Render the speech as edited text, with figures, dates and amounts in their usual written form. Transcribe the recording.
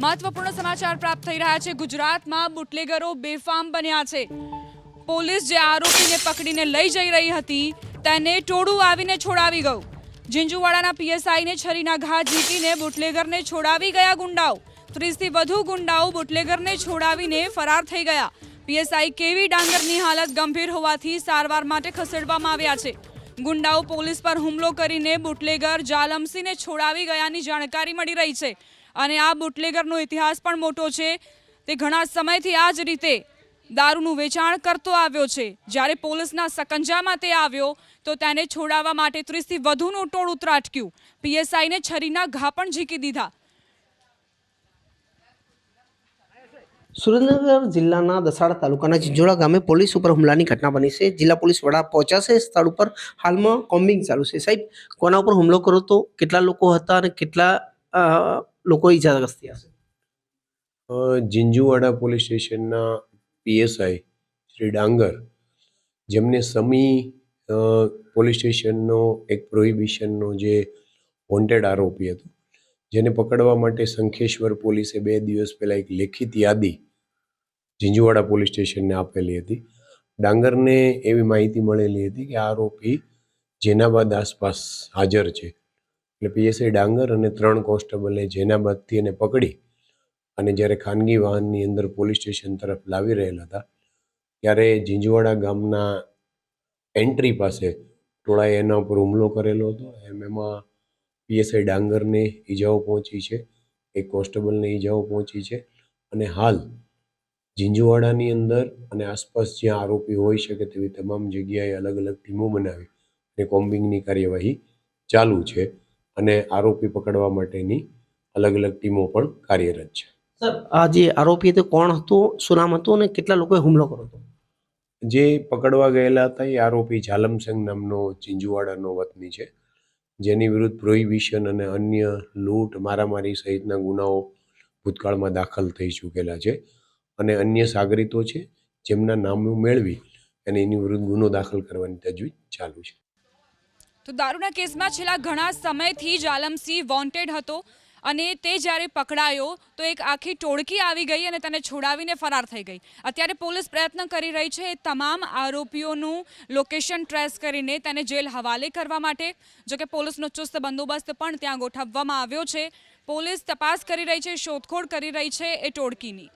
મહત્વપૂર્ણ સમાચાર પ્રાપ્ત થઈ રહ્યા છે। ગુજરાતમાં બુટલેગરો બેફામ બન્યા છે। પોલીસ જે આરોપીને પકડીને લઈ જઈ રહી હતી તેને ટોળું આવીને છોડાવી ગયું। ઝીંઝુવાડાના પીએસઆઈને છરીના ઘા ઝીંકીને બુટલેગરને છોડાવી ગયા ગુંડાઓ। 30થી વધુ ગુંડાઓ બુટલેગરને છોડાવીને ફરાર થઈ ગયા। પીએસઆઈ કેવી ડાંગરની હાલત ગંભીર હોવાથી સારવાર માટે ખસેડવામાં આવ્યા છે। ગુંડાઓ પોલીસ પર હુમલો કરીને બુટલેગર જાલમસિંહને છોડાવી ગયાની જાણકારી મળી રહી છે। અને આ બુટલેગરનો ઇતિહાસ પણ મોટો છે। તે ઘણા સમયથી આ જ રીતે દારૂનું વેચાણ કરતો આવ્યો છે। જ્યારે પોલીસના સકંજામાં તે આવ્યો તો તેને છોડાવવા માટે 30થી વધુનું ટોળું ત્રાટક્યું। પીએસઆઈને છરીના ઘા પણ ઝીંકી દીધા। સુરેન્દ્રનગર જિલ્લાના દસાડા તાલુકાના ઝીંઝુવાડા ગામે પોલીસ ઉપર હુમલાની ઘટના બની છે। જિલ્લા પોલીસ વડા પહોંચ્યા છે સ્થળ ઉપર। હાલમાં કોમ્બિંગ ચાલુ છે। સાહેબ, કોના ઉપર હુમલો કર્યો તો, કેટલા લોકો હતા અને કેટલા લોકો ઈજાગ્રસ્ત થયા છે? ઝીંઝુવાડા પોલીસ સ્ટેશનના પીએસઆઈ શ્રી ડાંગર, જેમને સમી પોલીસ સ્ટેશનનો એક પ્રોહિબિશનનો જે વોન્ટેડ આરોપી હતો, જેને પકડવા માટે શંખેશ્વર પોલીસે 2 દિવસ પહેલાં એક લેખિત યાદી ઝીંઝુવાડા પોલીસ સ્ટેશનને આપેલી હતી। ડાંગરને એવી માહિતી મળેલી હતી કે આ આરોપી જેનાબાદ આસપાસ હાજર છે, એટલે પીએસઆઈ ડાંગર અને 3 કોન્સ્ટેબલે જેનાબાદથી એને પકડી અને જ્યારે ખાનગી વાહનની અંદર પોલીસ સ્ટેશન તરફ લાવી રહેલા હતા ત્યારે ઝીંઝુવાડા ગામના એન્ટ્રી પાસે ટોળાએ એના ઉપર હુમલો કરેલો હતો। એમાં પીએસઆઈ ડાંગરને ઈજાઓ પહોંચી છે, એક કોન્સ્ટેબલને ઈજાઓ પહોંચી છે અને હાલ ઝીંઝુવાડાની અંદર અને આસપાસ જ્યાં આરોપી હોઈ શકે તેવી તમામ જગ્યાએ અલગ અલગ ટીમો બનાવી અને કોમ્બિંગની કાર્યવાહી ચાલુ છે અને આરોપી પકડવા માટેની અલગ અલગ ટીમો પણ કાર્યરત છે। સર, આ જે આરોપી હતો કોણ હતો, શું નામ હતું અને કેટલા લોકોએ હુમલો કર્યો હતો? જે પકડવા ગયેલા હતા એ આરોપી જાલમસિંહ નામનો ઝીંઝુવાડાનો વતની છે, જેની વિરુદ્ધ પ્રોહિબિશન અને અન્ય લૂંટ, મારામારી સહિતના ગુનાઓ ભૂતકાળમાં દાખલ થઈ ચૂકેલા છે અને અન્ય સાગરીતો છે જેમના નામો મેળવી અને એની વિરુદ્ધ ગુનો દાખલ કરવાની તજવીજ ચાલુ છે। તો દારૂના કેસમાં છેલ્લા ઘણા સમયથી જાલમસિંહ વોન્ટેડ હતો અને તે જ્યારે પકડાયો તો એક આખી ટોળકી આવી ગઈ અને તેને છોડાવીને ફરાર થઈ ગઈ। અત્યારે પોલીસ પ્રયત્ન કરી રહી છે તમામ આરોપીઓનું લોકેશન ટ્રેસ કરીને તેને જેલ હવાલે કરવા માટે। જોકે પોલીસનો ચુસ્ત બંદોબસ્ત પણ ત્યાં ગોઠવવામાં આવ્યો છે। પોલીસ તપાસ કરી રહી છે, શોધખોળ કરી રહી છે એ ટોળકીની।